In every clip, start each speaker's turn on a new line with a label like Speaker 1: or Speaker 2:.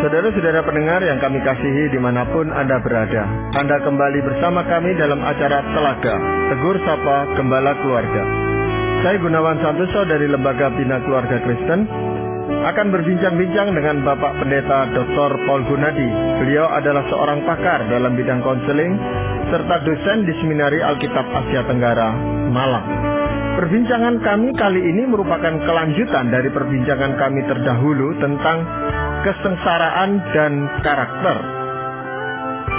Speaker 1: Saudara-saudara pendengar yang kami kasihi dimanapun Anda berada, Anda kembali bersama kami dalam acara Telaga, Tegur Sapa Gembala Keluarga. Saya Gunawan Santoso dari Lembaga Bina Keluarga Kristen akan berbincang-bincang dengan Bapak Pendeta Dr. Paul Gunadi. Beliau adalah seorang pakar dalam bidang konseling serta dosen di Seminari Alkitab Asia Tenggara, Malang. Perbincangan kami kali ini merupakan kelanjutan dari perbincangan kami terdahulu tentang kesengsaraan dan karakter.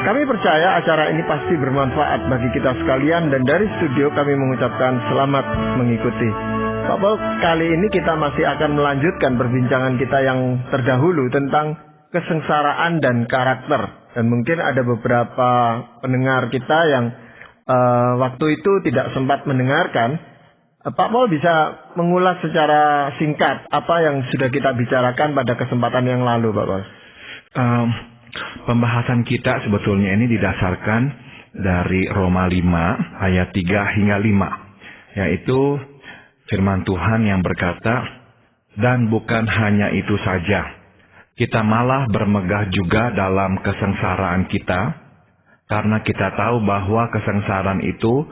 Speaker 1: Kami percaya acara ini pasti bermanfaat bagi kita sekalian dan dari studio kami mengucapkan selamat mengikuti. Pak Paul, kali ini kita masih akan melanjutkan perbincangan kita yang terdahulu tentang kesengsaraan dan karakter. Dan mungkin ada beberapa pendengar kita yang waktu itu tidak sempat mendengarkan. Pak Paul bisa mengulas secara singkat apa yang sudah kita bicarakan pada kesempatan yang lalu, Pak Paul?
Speaker 2: Pembahasan kita sebetulnya ini didasarkan dari Roma 5 ayat 3 hingga 5, yaitu firman Tuhan yang berkata, "Dan bukan hanya itu saja, kita malah bermegah juga dalam kesengsaraan kita, karena kita tahu bahwa kesengsaraan itu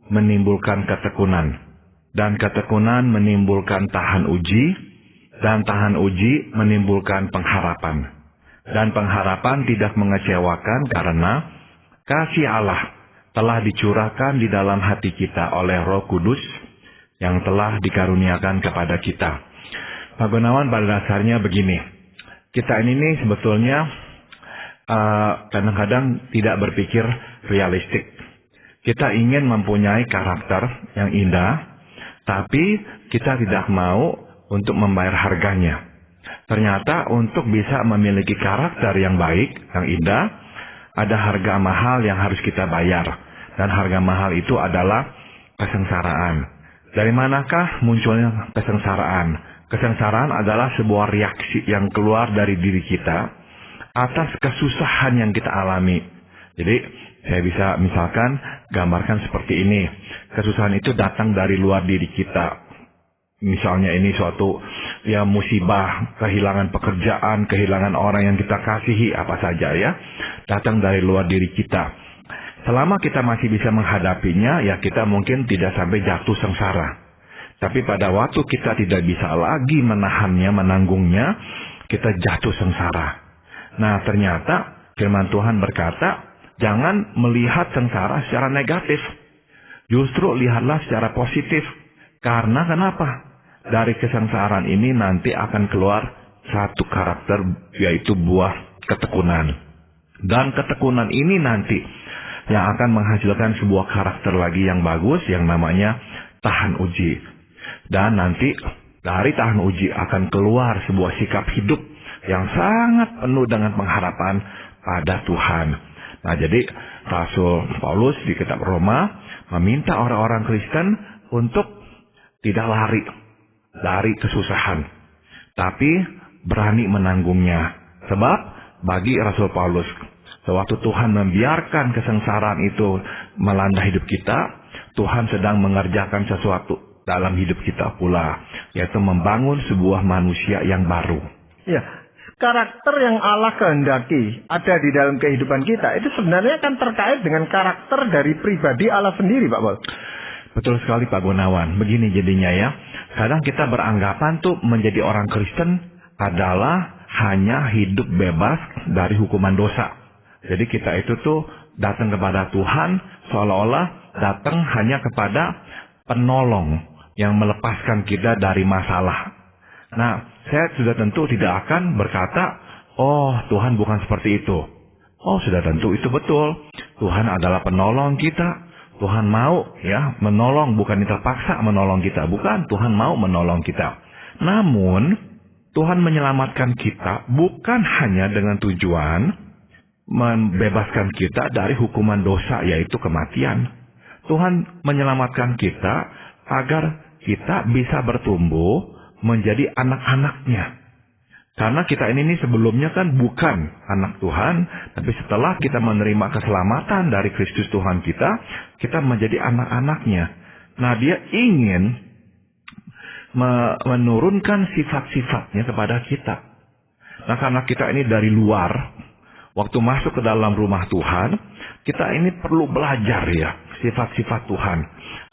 Speaker 2: menimbulkan ketekunan. Dan ketekunan menimbulkan tahan uji, dan tahan uji menimbulkan pengharapan. Dan pengharapan tidak mengecewakan karena kasih Allah telah dicurahkan di dalam hati kita oleh Roh Kudus yang telah dikaruniakan kepada kita." Pak Gunawan, pada dasarnya begini, kita ini sebetulnya kadang-kadang tidak berpikir realistik. Kita ingin mempunyai karakter yang indah, tapi kita tidak mau untuk membayar harganya. Ternyata untuk bisa memiliki karakter yang baik, yang indah, ada harga mahal yang harus kita bayar. Dan harga mahal itu adalah kesengsaraan. Dari manakah munculnya kesengsaraan? Kesengsaraan adalah sebuah reaksi yang keluar dari diri kita atas kesusahan yang kita alami. Jadi, saya bisa misalkan gambarkan seperti ini. Kesusahan itu datang dari luar diri kita. Misalnya ini suatu musibah, kehilangan pekerjaan, kehilangan orang yang kita kasihi, apa saja ya. Datang dari luar diri kita. Selama kita masih bisa menghadapinya, ya kita mungkin tidak sampai jatuh sengsara. Tapi pada waktu kita tidak bisa lagi menahannya, menanggungnya, kita jatuh sengsara. Nah, ternyata firman Tuhan berkata, jangan melihat sengsara secara negatif. Justru lihatlah secara positif. Karena kenapa? Dari kesengsaraan ini nanti akan keluar satu karakter, yaitu buah ketekunan. Dan ketekunan ini nanti yang akan menghasilkan sebuah karakter lagi yang bagus, yang namanya tahan uji. Dan nanti dari tahan uji akan keluar sebuah sikap hidup yang sangat penuh dengan pengharapan pada Tuhan. Nah, jadi Rasul Paulus di kitab Roma meminta orang-orang Kristen untuk tidak lari dari kesusahan, tapi berani menanggungnya. Sebab bagi Rasul Paulus, sewaktu Tuhan membiarkan kesengsaraan itu melanda hidup kita, Tuhan sedang mengerjakan sesuatu dalam hidup kita pula, yaitu membangun sebuah manusia yang baru.
Speaker 1: Ya. Karakter yang Allah kehendaki ada di dalam kehidupan kita itu sebenarnya kan terkait dengan karakter dari pribadi Allah sendiri, Pak Paul.
Speaker 2: Betul sekali, Pak Gunawan. Begini jadinya ya. Kadang kita beranggapan tuh menjadi orang Kristen adalah hanya hidup bebas dari hukuman dosa. Jadi kita itu tuh datang kepada Tuhan seolah-olah datang hanya kepada penolong yang melepaskan kita dari masalah. Nah, saya sudah tentu tidak akan berkata, oh Tuhan bukan seperti itu. Oh, sudah tentu itu betul. Tuhan adalah penolong kita. Tuhan mau menolong, bukan terpaksa menolong kita. Bukan, Tuhan mau menolong kita. Namun, Tuhan menyelamatkan kita bukan hanya dengan tujuan membebaskan kita dari hukuman dosa, yaitu kematian. Tuhan menyelamatkan kita agar kita bisa bertumbuh menjadi anak-anaknya. Karena kita ini sebelumnya kan bukan anak Tuhan, tapi setelah kita menerima keselamatan dari Kristus Tuhan kita, kita menjadi anak-anaknya. Nah, dia ingin menurunkan sifat-sifatnya kepada kita. Nah, karena kita ini dari luar, waktu masuk ke dalam rumah Tuhan, kita ini perlu belajar ya sifat-sifat Tuhan,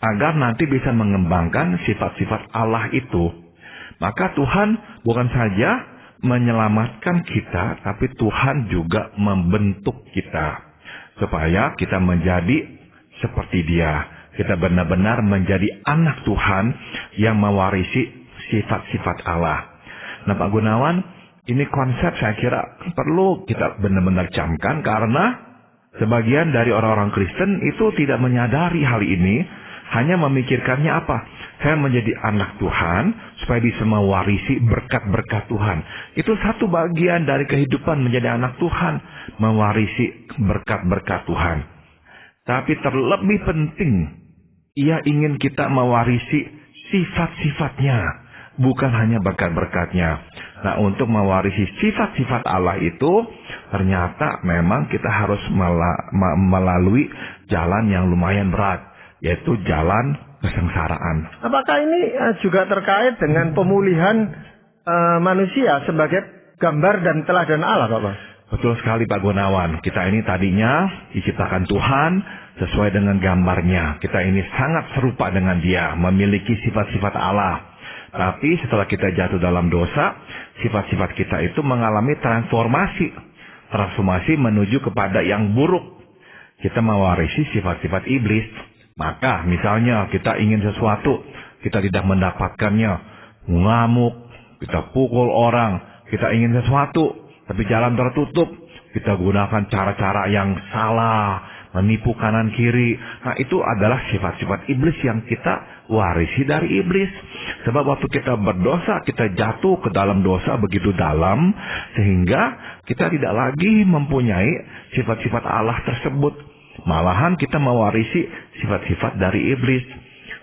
Speaker 2: agar nanti bisa mengembangkan sifat-sifat Allah itu. Maka Tuhan bukan saja menyelamatkan kita, tapi Tuhan juga membentuk kita supaya kita menjadi seperti Dia. Kita benar-benar menjadi anak Tuhan yang mewarisi sifat-sifat Allah. Nah, Pak Gunawan, ini konsep saya kira perlu kita benar-benar camkan, karena sebagian dari orang-orang Kristen itu tidak menyadari hal ini, hanya memikirkannya apa? Saya menjadi anak Tuhan supaya bisa mewarisi berkat-berkat Tuhan. Itu satu bagian dari kehidupan menjadi anak Tuhan, mewarisi berkat-berkat Tuhan. Tapi terlebih penting, Ia ingin kita mewarisi sifat-sifatnya, bukan hanya berkat-berkatnya. Nah, untuk mewarisi sifat-sifat Allah itu, ternyata memang kita harus melalui jalan yang lumayan berat, yaitu jalan kesengsaraan.
Speaker 1: Apakah ini juga terkait dengan pemulihan manusia sebagai gambar dan teladan Allah, Bapak?
Speaker 2: Betul sekali, Pak Gunawan. Kita ini tadinya diciptakan Tuhan sesuai dengan gambarnya. Kita ini sangat serupa dengan Dia, memiliki sifat-sifat Allah. Tapi setelah kita jatuh dalam dosa, sifat-sifat kita itu mengalami transformasi menuju kepada yang buruk. Kita mewarisi sifat-sifat iblis. Maka misalnya kita ingin sesuatu, kita tidak mendapatkannya, ngamuk, kita pukul orang, kita ingin sesuatu, tapi jalan tertutup, kita gunakan cara-cara yang salah, menipu kanan kiri. Nah, itu adalah sifat-sifat iblis yang kita warisi dari iblis. Sebab waktu kita berdosa, kita jatuh ke dalam dosa begitu dalam, sehingga kita tidak lagi mempunyai sifat-sifat Allah tersebut. Malahan kita mewarisi sifat-sifat dari iblis.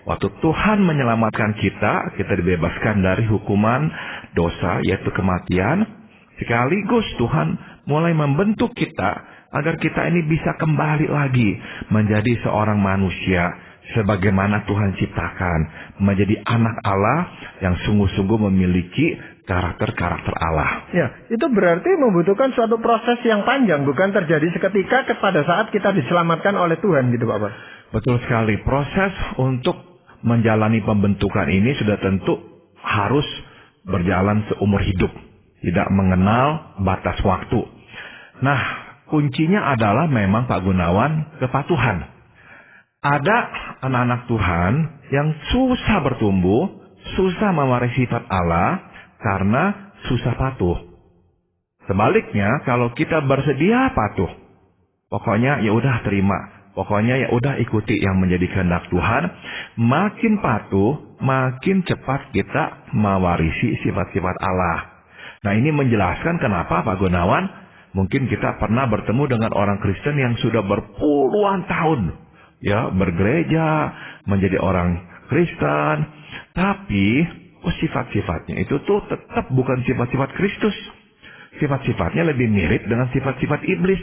Speaker 2: Waktu Tuhan menyelamatkan kita, kita dibebaskan dari hukuman dosa, yaitu kematian. Sekaligus Tuhan mulai membentuk kita agar kita ini bisa kembali lagi menjadi seorang manusia sebagaimana Tuhan ciptakan, menjadi anak Allah yang sungguh-sungguh memiliki karakter-karakter Allah.
Speaker 1: Ya, itu berarti membutuhkan suatu proses yang panjang, bukan terjadi seketika pada saat kita diselamatkan oleh Tuhan, gitu, Bapak.
Speaker 2: Betul sekali. Proses untuk menjalani pembentukan ini sudah tentu harus berjalan seumur hidup, tidak mengenal batas waktu. Nah, kuncinya adalah memang, Pak Gunawan, kepatuhan. Ada anak-anak Tuhan yang susah bertumbuh, susah mewarisi sifat Allah karena susah patuh. Sebaliknya, kalau kita bersedia patuh, pokoknya ya udah terima, pokoknya ya udah ikuti yang menjadi kehendak Tuhan, makin patuh, makin cepat kita mewarisi sifat-sifat Allah. Nah, ini menjelaskan kenapa, Pak Gunawan, mungkin kita pernah bertemu dengan orang Kristen yang sudah berpuluhan tahun, ya, bergereja, menjadi orang Kristen, tapi sifat-sifatnya itu tuh tetap bukan sifat-sifat Kristus. Sifat-sifatnya lebih mirip dengan sifat-sifat iblis.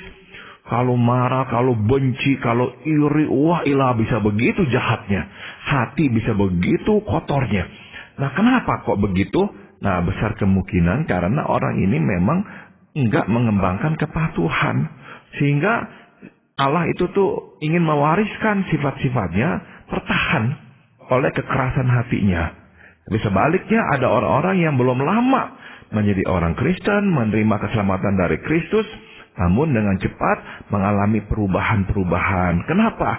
Speaker 2: Kalau marah, kalau benci, kalau iri, wah ilah bisa begitu jahatnya. Hati bisa begitu kotornya. Nah, kenapa kok begitu? Nah, besar kemungkinan karena orang ini memang enggak mengembangkan kepatuhan. Sehingga Allah itu tuh ingin mewariskan sifat-sifatnya tertahan oleh kekerasan hatinya. Tapi sebaliknya ada orang-orang yang belum lama menjadi orang Kristen, menerima keselamatan dari Kristus, namun dengan cepat mengalami perubahan-perubahan. Kenapa?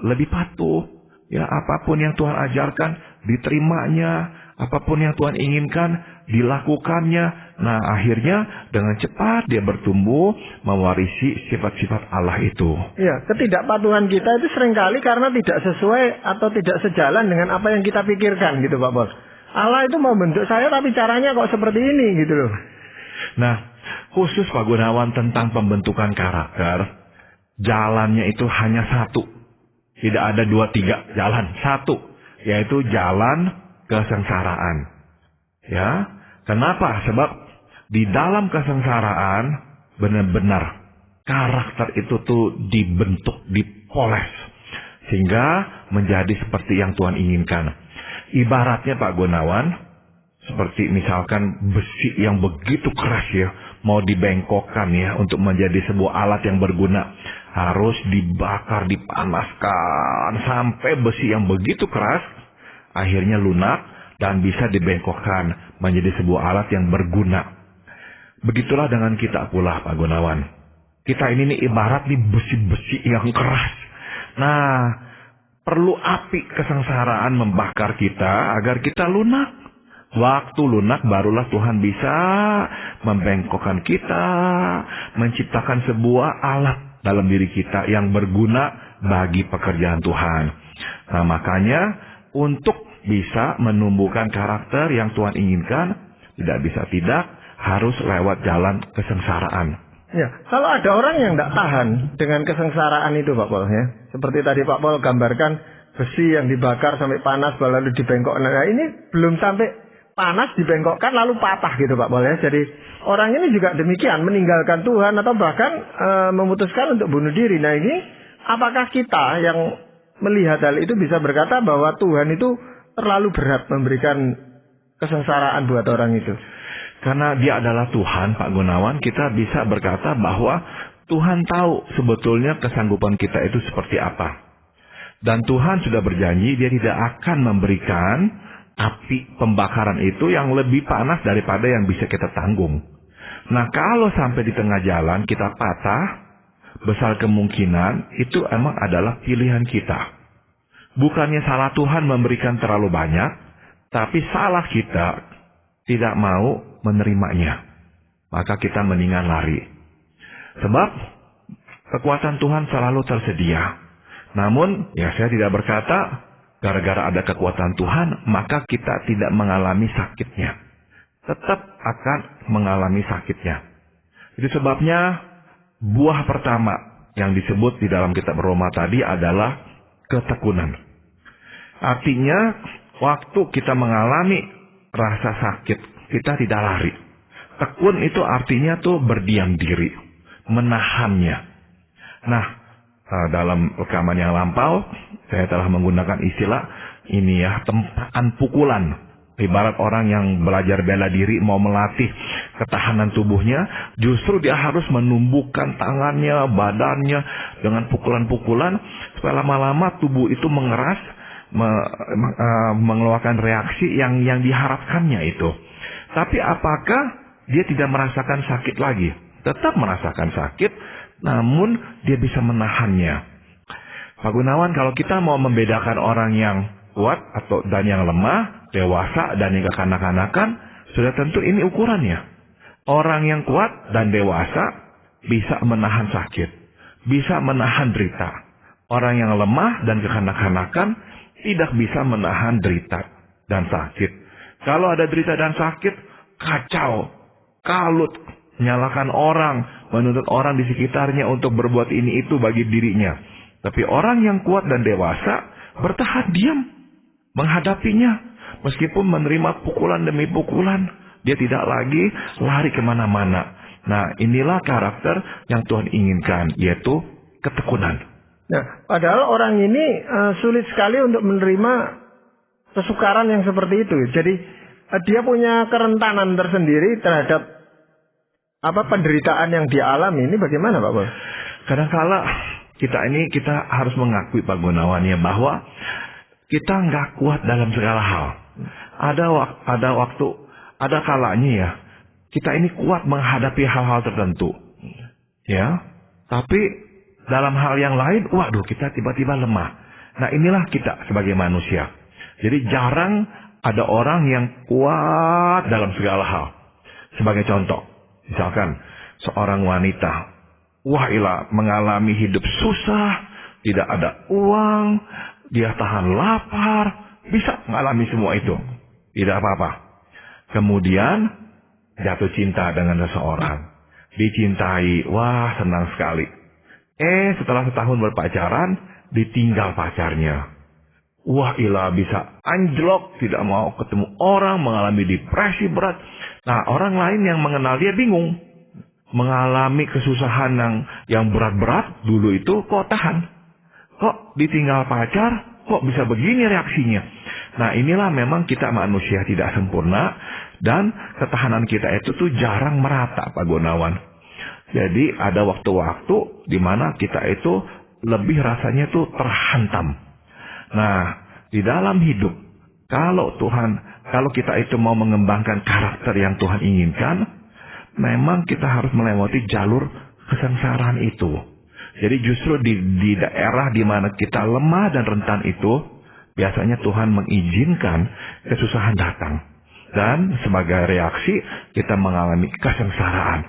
Speaker 2: Lebih patuh. Ya, apapun yang Tuhan ajarkan diterimanya, apapun yang Tuhan inginkan dilakukannya. Nah, akhirnya dengan cepat dia bertumbuh mewarisi sifat-sifat Allah itu.
Speaker 1: Ya, ketidakpatuhan kita itu seringkali karena tidak sesuai atau tidak sejalan dengan apa yang kita pikirkan, gitu, Pak Bos. Allah itu mau bentuk saya tapi caranya kok seperti ini, gitu loh.
Speaker 2: Nah, khusus Pak Gunawan tentang pembentukan karakter, jalannya itu hanya satu. Tidak ada 2-3 jalan, satu, yaitu jalan kesengsaraan. Ya, kenapa? Sebab di dalam kesengsaraan benar-benar karakter itu tuh dibentuk, dipoles, sehingga menjadi seperti yang Tuhan inginkan. Ibaratnya Pak Gunawan, Seperti misalkan besi yang begitu keras ya, mau dibengkokkan ya untuk menjadi sebuah alat yang berguna. Harus dibakar, dipanaskan sampai besi yang begitu keras akhirnya lunak dan bisa dibengkokkan menjadi sebuah alat yang berguna. Begitulah dengan kita pula, Pak Gunawan. Kita ini nih ibarat nih besi-besi yang keras. Nah, perlu api kesengsaraan membakar kita agar kita lunak. Waktu lunak barulah Tuhan bisa membengkokkan kita, menciptakan sebuah alat dalam diri kita yang berguna bagi pekerjaan Tuhan. Nah, makanya untuk bisa menumbuhkan karakter yang Tuhan inginkan, tidak bisa tidak, harus lewat jalan kesengsaraan.
Speaker 1: Ya, kalau ada orang yang tidak tahan dengan kesengsaraan itu, Pak Paul, ya, seperti tadi Pak Paul gambarkan besi yang dibakar sampai panas lalu dibengkok. Nah, ini belum sampai panas dibengkokkan lalu patah gitu, Pak Paul, ya. Jadi orang ini juga demikian, meninggalkan Tuhan atau bahkan memutuskan untuk bunuh diri. Nah, ini apakah kita yang melihat hal itu bisa berkata bahwa Tuhan itu terlalu berat memberikan kesengsaraan buat orang itu?
Speaker 2: Karena dia adalah Tuhan, Pak Gunawan, kita bisa berkata bahwa Tuhan tahu sebetulnya kesanggupan kita itu seperti apa. Dan Tuhan sudah berjanji dia tidak akan memberikan api pembakaran itu yang lebih panas daripada yang bisa kita tanggung. Nah, kalau sampai di tengah jalan kita patah, besar kemungkinan itu emang adalah pilihan kita. Bukannya salah Tuhan memberikan terlalu banyak, tapi salah kita tidak mau menerimanya. Maka kita mendingan lari. Sebab kekuatan Tuhan selalu tersedia. Namun, ya saya tidak berkata gara-gara ada kekuatan Tuhan, maka kita tidak mengalami sakitnya. Tetap akan mengalami sakitnya. Itu sebabnya buah pertama yang disebut di dalam kitab Roma tadi adalah ketekunan. Artinya, waktu kita mengalami rasa sakit, kita tidak lari. Tekun itu artinya tuh berdiam diri, menahannya. Nah, dalam rekaman yang lampau, saya telah menggunakan istilah ini ya, tempaan pukulan. Ibarat orang yang belajar bela diri mau melatih ketahanan tubuhnya, justru dia harus menumbuhkan tangannya, badannya dengan pukulan-pukulan supaya lama-lama tubuh itu mengeras, mengeluarkan reaksi yang diharapkannya itu. Tapi apakah dia tidak merasakan sakit lagi? Tetap merasakan sakit, namun dia bisa menahannya. Pak Gunawan, kalau kita mau membedakan orang yang kuat dan yang lemah, dewasa dan yang kekanak-kanakan, sudah tentu ini ukurannya. Orang yang kuat dan dewasa bisa menahan sakit, bisa menahan derita. Orang yang lemah dan kekanak-kanakan tidak bisa menahan derita dan sakit. Kalau ada derita dan sakit, kacau, kalut, menyalahkan orang, menuntut orang di sekitarnya untuk berbuat ini itu bagi dirinya. Tapi orang yang kuat dan dewasa bertahan diam menghadapinya. Meskipun menerima pukulan demi pukulan, dia tidak lagi lari kemana-mana. Nah, inilah karakter yang Tuhan inginkan, yaitu ketekunan.
Speaker 1: Nah, padahal orang ini sulit sekali untuk menerima kesukaran yang seperti itu. Jadi dia punya kerentanan tersendiri terhadap penderitaan yang dia alami. Ini bagaimana, Pak Bos?
Speaker 2: Kadang-kala kita harus mengakui, Pak Gunawan, ya, bahwa kita nggak kuat dalam segala hal. Ada kalanya ya, kita ini kuat menghadapi hal-hal tertentu, ya. Tapi dalam hal yang lain, waduh, kita tiba-tiba lemah. Nah, inilah kita sebagai manusia. Jadi jarang ada orang yang kuat dalam segala hal. Sebagai contoh, misalkan seorang wanita, mengalami hidup susah, tidak ada uang, dia tahan lapar, bisa mengalami semua itu. Tidak apa-apa. Kemudian jatuh cinta dengan seseorang. Dicintai, senang sekali. Setelah setahun berpacaran, ditinggal pacarnya. Bisa anjlok, tidak mau ketemu orang, mengalami depresi berat. Nah, orang lain yang mengenal dia bingung. Mengalami kesusahan yang berat-berat dulu itu kok tahan. Kok ditinggal pacar, kok bisa begini reaksinya. Nah, inilah memang kita manusia tidak sempurna. Dan ketahanan kita itu tuh jarang merata, Pak Gunawan. Jadi ada waktu-waktu di mana kita itu lebih rasanya tuh terhantam. Nah, di dalam hidup, kalau kita itu mau mengembangkan karakter yang Tuhan inginkan, memang kita harus melewati jalur kesengsaraan itu. Jadi justru di daerah di mana kita lemah dan rentan itu, biasanya Tuhan mengizinkan kesusahan datang. Dan sebagai reaksi, kita mengalami kesengsaraan.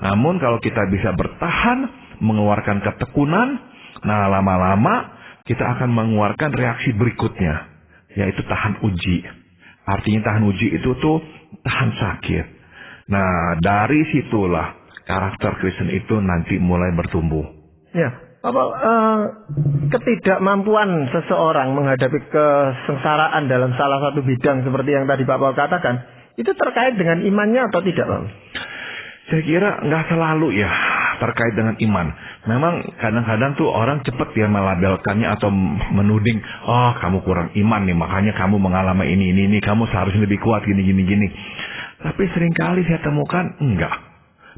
Speaker 2: Namun kalau kita bisa bertahan, mengeluarkan ketekunan, nah lama-lama kita akan mengeluarkan reaksi berikutnya, yaitu tahan uji. Artinya tahan uji itu tuh tahan sakit. Nah, dari situlah karakter Kristen itu nanti mulai bertumbuh.
Speaker 1: Ya, Bapak, ketidakmampuan seseorang menghadapi kesengsaraan dalam salah satu bidang seperti yang tadi Bapak katakan, itu terkait dengan imannya atau tidak, Pak?
Speaker 2: Saya kira nggak selalu ya terkait dengan iman. Memang kadang-kadang tuh orang cepat ya melabelkannya atau menuding, oh kamu kurang iman nih, makanya kamu mengalami ini, kamu seharusnya lebih kuat gini. Tapi seringkali saya temukan enggak,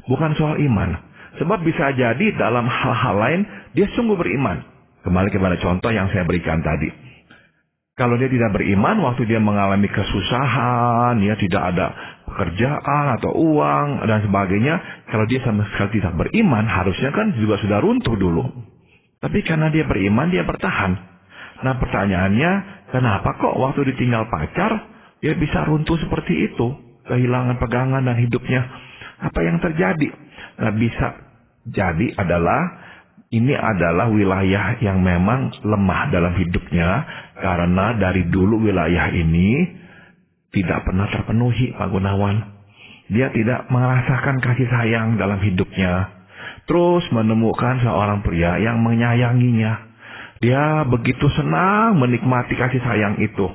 Speaker 2: bukan soal iman. Sebab bisa jadi dalam hal-hal lain dia sungguh beriman. Kembali kepada contoh yang saya berikan tadi. Kalau dia tidak beriman, waktu dia mengalami kesusahan, ya tidak ada pekerjaan atau uang dan sebagainya, kalau dia sama sekali tidak beriman, harusnya kan juga sudah runtuh dulu. Tapi karena dia beriman, dia bertahan. Nah pertanyaannya, kenapa kok waktu ditinggal pacar, dia bisa runtuh seperti itu? Kehilangan pegangan dan hidupnya. Apa yang terjadi? Nah bisa jadi ini adalah wilayah yang memang lemah dalam hidupnya, karena dari dulu wilayah ini tidak pernah terpenuhi, Pak Gunawan. Dia tidak merasakan kasih sayang dalam hidupnya. Terus menemukan seorang pria yang menyayanginya. Dia begitu senang menikmati kasih sayang itu.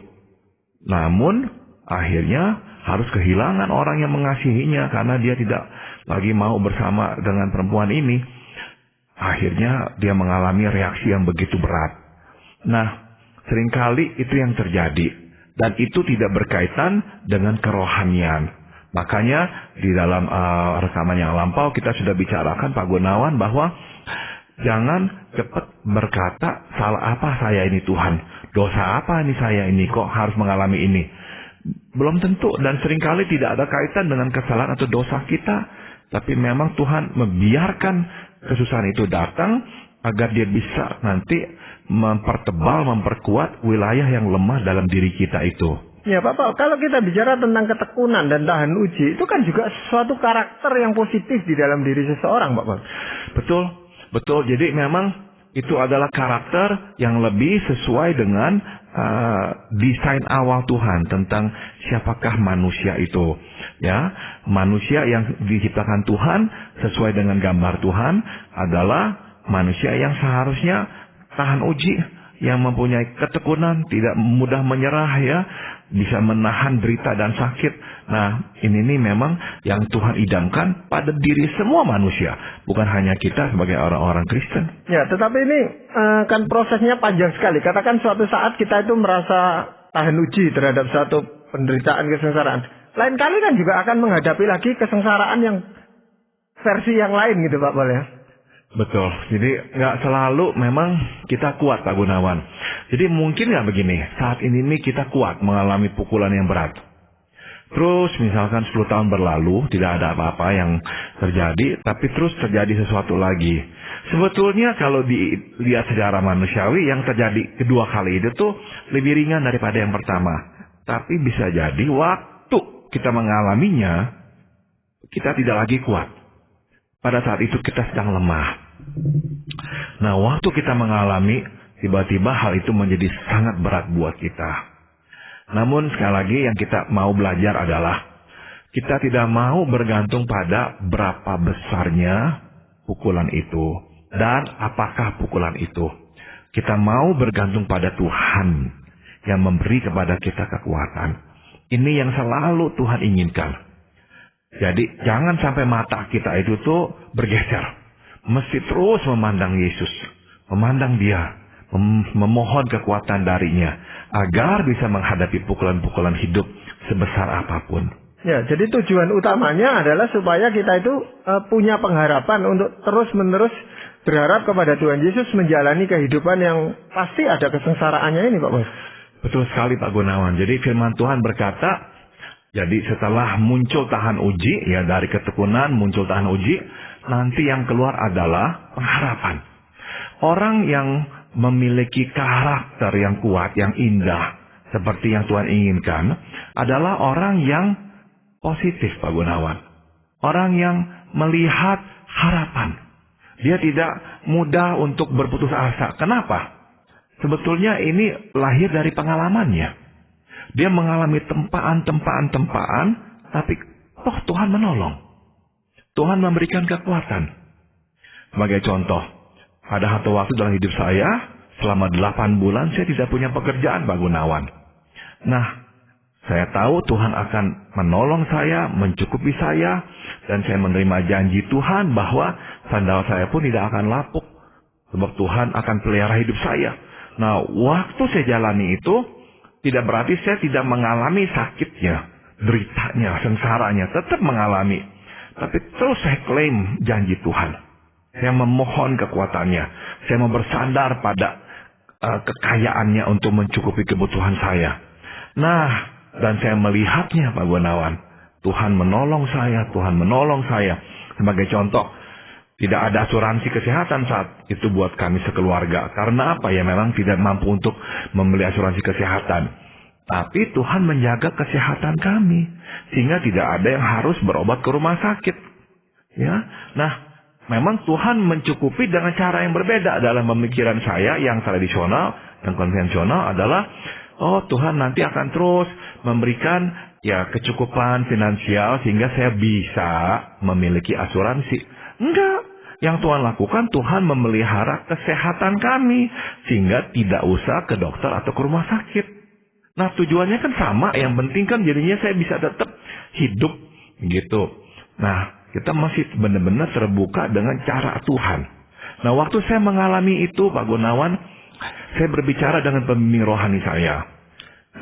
Speaker 2: Namun akhirnya harus kehilangan orang yang mengasihinya karena dia tidak lagi mau bersama dengan perempuan ini. Akhirnya dia mengalami reaksi yang begitu berat. Nah, seringkali itu yang terjadi. Dan itu tidak berkaitan dengan kerohanian. Makanya di dalam rekaman yang lampau kita sudah bicarakan, Pak Gunawan, bahwa jangan cepat berkata, salah apa saya ini Tuhan? Dosa apa ini saya ini? Kok harus mengalami ini? Belum tentu, dan seringkali tidak ada kaitan dengan kesalahan atau dosa kita. Tapi memang Tuhan membiarkan kesusahan itu datang agar dia bisa nanti memperkuat wilayah yang lemah dalam diri kita itu.
Speaker 1: Ya Bapak, kalau kita bicara tentang ketekunan dan tahan uji, itu kan juga suatu karakter yang positif di dalam diri seseorang, Bapak.
Speaker 2: Betul. Jadi memang itu adalah karakter yang lebih sesuai dengan desain awal Tuhan tentang siapakah manusia itu. Ya, manusia yang diciptakan Tuhan sesuai dengan gambar Tuhan adalah manusia yang seharusnya tahan uji, yang mempunyai ketekunan, tidak mudah menyerah ya, bisa menahan derita dan sakit. Nah, ini memang yang Tuhan idamkan pada diri semua manusia, bukan hanya kita sebagai orang-orang Kristen.
Speaker 1: Ya, tetapi ini kan prosesnya panjang sekali. Katakan suatu saat kita itu merasa tahan uji terhadap suatu penderitaan, kesengsaraan. Lain kali kan juga akan menghadapi lagi kesengsaraan yang versi yang lain gitu, Pak Bal ya.
Speaker 2: Betul. Jadi nggak selalu memang kita kuat, Pak Gunawan. Jadi mungkin nggak begini, saat ini nih kita kuat mengalami pukulan yang berat. Terus misalkan 10 tahun berlalu, tidak ada apa-apa yang terjadi, tapi terus terjadi sesuatu lagi. Sebetulnya kalau dilihat secara manusiawi, yang terjadi kedua kali itu tuh lebih ringan daripada yang pertama. Tapi bisa jadi waktu kita mengalaminya, kita tidak lagi kuat. Pada saat itu kita sedang lemah. Nah, waktu kita mengalami, tiba-tiba hal itu menjadi sangat berat buat kita. Namun sekali lagi yang kita mau belajar adalah kita tidak mau bergantung pada berapa besarnya pukulan itu dan apakah pukulan itu. Kita mau bergantung pada Tuhan yang memberi kepada kita kekuatan. Ini yang selalu Tuhan inginkan. Jadi jangan sampai mata kita itu tuh bergeser. Mesti terus memandang Yesus, memandang Dia, memohon kekuatan darinya agar bisa menghadapi pukulan-pukulan hidup sebesar apapun.
Speaker 1: Ya, jadi tujuan utamanya adalah supaya kita itu punya pengharapan untuk terus-menerus berharap kepada Tuhan Yesus menjalani kehidupan yang pasti ada kesengsaraannya ini, Pak Bos.
Speaker 2: Betul sekali Pak Gunawan. Jadi firman Tuhan berkata, jadi setelah muncul tahan uji, ya dari ketekunan muncul tahan uji, nanti yang keluar adalah pengharapan. Orang yang memiliki karakter yang kuat, yang indah, seperti yang Tuhan inginkan, adalah orang yang positif, Pak Gunawan. Orang yang melihat harapan. Dia tidak mudah untuk berputus asa. Kenapa? Sebetulnya ini lahir dari pengalamannya. Dia mengalami tempaan, tapi toh Tuhan menolong. Tuhan memberikan kekuatan. Sebagai contoh, pada satu waktu dalam hidup saya, selama 8 bulan saya tidak punya pekerjaan, Pak Gunawan. Nah, saya tahu Tuhan akan menolong saya, mencukupi saya, dan saya menerima janji Tuhan bahwa sandal saya pun tidak akan lapuk. Sebab Tuhan akan pelihara hidup saya. Nah, waktu saya jalani itu, tidak berarti saya tidak mengalami sakitnya, deritanya, sengsaranya, tetap mengalami. Tapi terus saya klaim janji Tuhan. Saya memohon kekuatannya. Saya mau bersandar pada kekayaannya untuk mencukupi kebutuhan saya. Nah, dan saya melihatnya, Pak Gunawan. Tuhan menolong saya, Tuhan menolong saya. Sebagai contoh, tidak ada asuransi kesehatan saat itu buat kami sekeluarga. Karena apa? Ya memang tidak mampu untuk membeli asuransi kesehatan. Tapi Tuhan menjaga kesehatan kami. Sehingga tidak ada yang harus berobat ke rumah sakit. Ya, nah, memang Tuhan mencukupi dengan cara yang berbeda. Dalam pemikiran saya yang tradisional, yang konvensional adalah, oh Tuhan nanti akan terus memberikan ya kecukupan finansial sehingga saya bisa memiliki asuransi. Enggak. Yang Tuhan lakukan, Tuhan memelihara kesehatan kami sehingga tidak usah ke dokter atau ke rumah sakit. Nah, tujuannya kan sama. Yang penting kan jadinya saya bisa tetap hidup gitu. Nah, kita masih benar-benar terbuka dengan cara Tuhan. Nah, waktu saya mengalami itu, Pak Gunawan, saya berbicara dengan pembimbing rohani saya.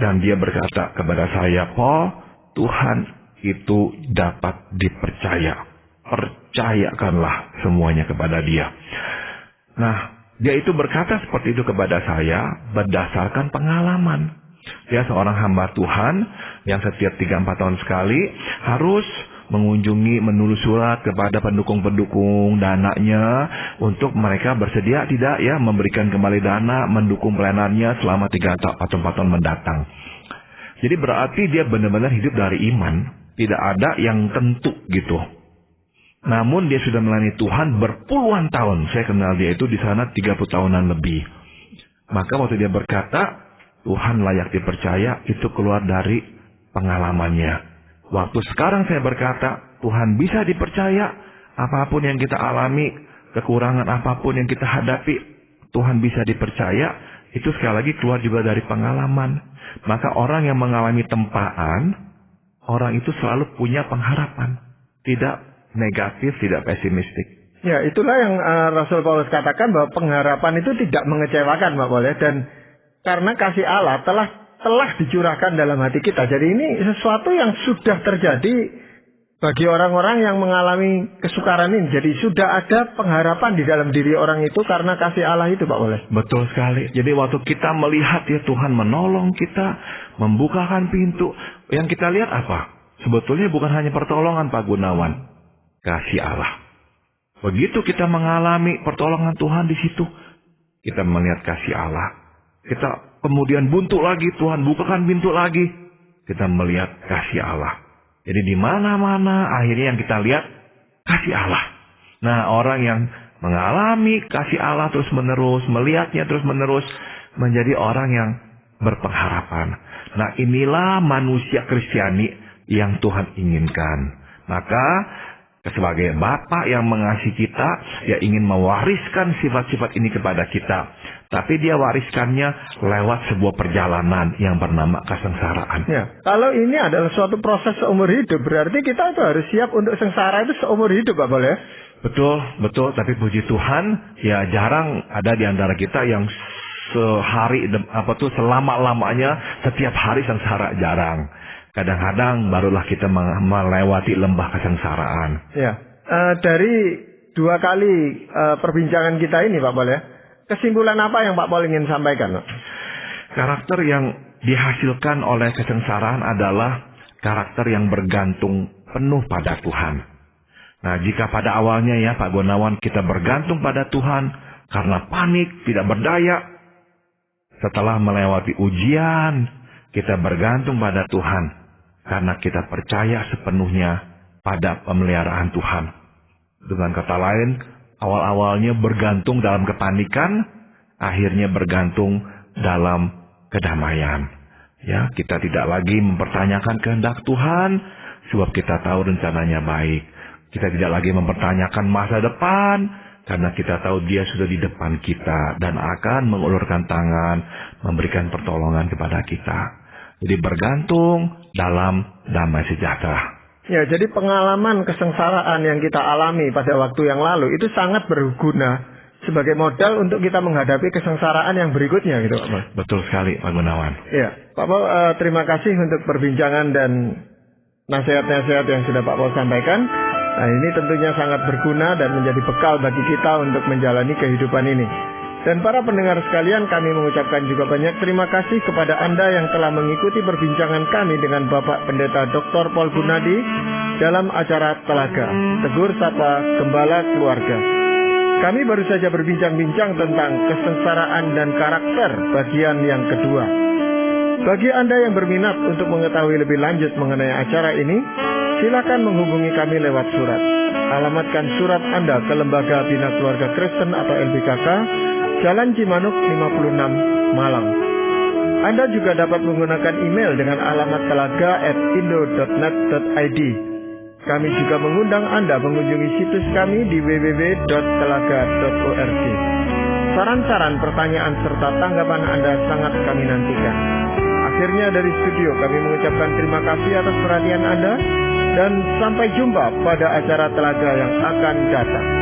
Speaker 2: Dan dia berkata kepada saya, Paul, Tuhan itu dapat dipercaya. Percayakanlah semuanya kepada dia. Nah, dia itu berkata seperti itu kepada saya berdasarkan pengalaman. Dia seorang hamba Tuhan yang setiap 3-4 tahun sekali harus mengunjungi, menulis surat kepada pendukung-pendukung dananya untuk mereka bersedia tidak ya memberikan kembali dana, mendukung pelayanannya selama 3 atau 4 tahun mendatang. Jadi berarti dia benar-benar hidup dari iman, tidak ada yang tentu gitu. Namun dia sudah melayani Tuhan berpuluhan tahun. Saya kenal dia itu di sana 30 tahunan lebih. Maka waktu dia berkata, Tuhan layak dipercaya, itu keluar dari pengalamannya. Waktu sekarang saya berkata, Tuhan bisa dipercaya, apapun yang kita alami, kekurangan apapun yang kita hadapi, Tuhan bisa dipercaya, itu sekali lagi keluar juga dari pengalaman. Maka orang yang mengalami tempaan, orang itu selalu punya pengharapan. Tidak negatif, tidak pesimistik.
Speaker 1: Ya, itulah yang Rasul Paulus katakan bahwa pengharapan itu tidak mengecewakan, Pak Paul. Dan karena kasih Allah telah dicurahkan dalam hati kita. Jadi ini sesuatu yang sudah terjadi bagi orang-orang yang mengalami kesukaran ini. Jadi sudah ada pengharapan di dalam diri orang itu karena kasih Allah itu, Pak Paul.
Speaker 2: Betul sekali. Jadi waktu kita melihat ya Tuhan menolong kita, membukakan pintu, yang kita lihat apa? Sebetulnya bukan hanya pertolongan, Pak Gunawan. Kasih Allah. Begitu kita mengalami pertolongan Tuhan di situ, kita melihat kasih Allah. Kita kemudian buntu lagi, Tuhan bukakan pintu lagi. Kita melihat kasih Allah. Jadi di mana-mana akhirnya yang kita lihat kasih Allah. Nah, orang yang mengalami kasih Allah terus-menerus, melihatnya terus-menerus, menjadi orang yang berpengharapan. Nah, inilah manusia Kristiani yang Tuhan inginkan. Maka sebagai Bapa yang mengasihi kita, dia ingin mewariskan sifat-sifat ini kepada kita. Tapi dia wariskannya lewat sebuah perjalanan yang bernama kesengsaraan.
Speaker 1: Ya, kalau ini adalah suatu proses seumur hidup, berarti kita itu harus siap untuk sengsara itu seumur hidup, Pak Boleh?
Speaker 2: Betul, betul. Tapi puji Tuhan, ya jarang ada di antara kita yang selama-lamanya setiap hari sengsara, jarang. Kadang-kadang barulah kita melewati lembah kesengsaraan.
Speaker 1: Ya, dari 2 kali perbincangan kita ini Pak Paul ya, kesimpulan apa yang Pak Paul ingin sampaikan?
Speaker 2: Karakter yang dihasilkan oleh kesengsaraan adalah karakter yang bergantung penuh pada Tuhan. Nah, jika pada awalnya ya Pak Gunawan kita bergantung pada Tuhan karena panik, tidak berdaya. Setelah melewati ujian, kita bergantung pada Tuhan karena kita percaya sepenuhnya pada pemeliharaan Tuhan. Dengan kata lain, awal-awalnya bergantung dalam kepanikan, akhirnya bergantung dalam kedamaian. Ya, kita tidak lagi mempertanyakan kehendak Tuhan, sebab kita tahu rencananya baik. Kita tidak lagi mempertanyakan masa depan, karena kita tahu Dia sudah di depan kita dan akan mengulurkan tangan, memberikan pertolongan kepada kita. Jadi bergantung dalam damai sejahtera.
Speaker 1: Ya, jadi pengalaman kesengsaraan yang kita alami pada waktu yang lalu itu sangat berguna sebagai modal untuk kita menghadapi kesengsaraan yang berikutnya gitu Pak.
Speaker 2: Betul sekali Pak Gunawan.
Speaker 1: Ya, Pak Paul, terima kasih untuk perbincangan dan nasihat-nasihat yang sudah Pak Paul sampaikan. Nah, ini tentunya sangat berguna dan menjadi bekal bagi kita untuk menjalani kehidupan ini. Dan para pendengar sekalian, kami mengucapkan juga banyak terima kasih kepada Anda yang telah mengikuti perbincangan kami dengan Bapak Pendeta Dr. Paul Gunadi dalam acara Telaga, Tegur Sapa Gembala Keluarga. Kami baru saja berbincang-bincang tentang kesengsaraan dan karakter bagian yang kedua. Bagi Anda yang berminat untuk mengetahui lebih lanjut mengenai acara ini, silakan menghubungi kami lewat surat. Alamatkan surat Anda ke Lembaga Bina Keluarga Kristen atau LBKK, Jalan Cimanuk 56, Malang. Anda juga dapat menggunakan email dengan alamat telaga@indo.net.id. Kami juga mengundang Anda mengunjungi situs kami di www.telaga.org. Saran-saran, pertanyaan, serta tanggapan Anda sangat kami nantikan. Akhirnya dari studio kami mengucapkan terima kasih atas perhatian Anda dan sampai jumpa pada acara Telaga yang akan datang.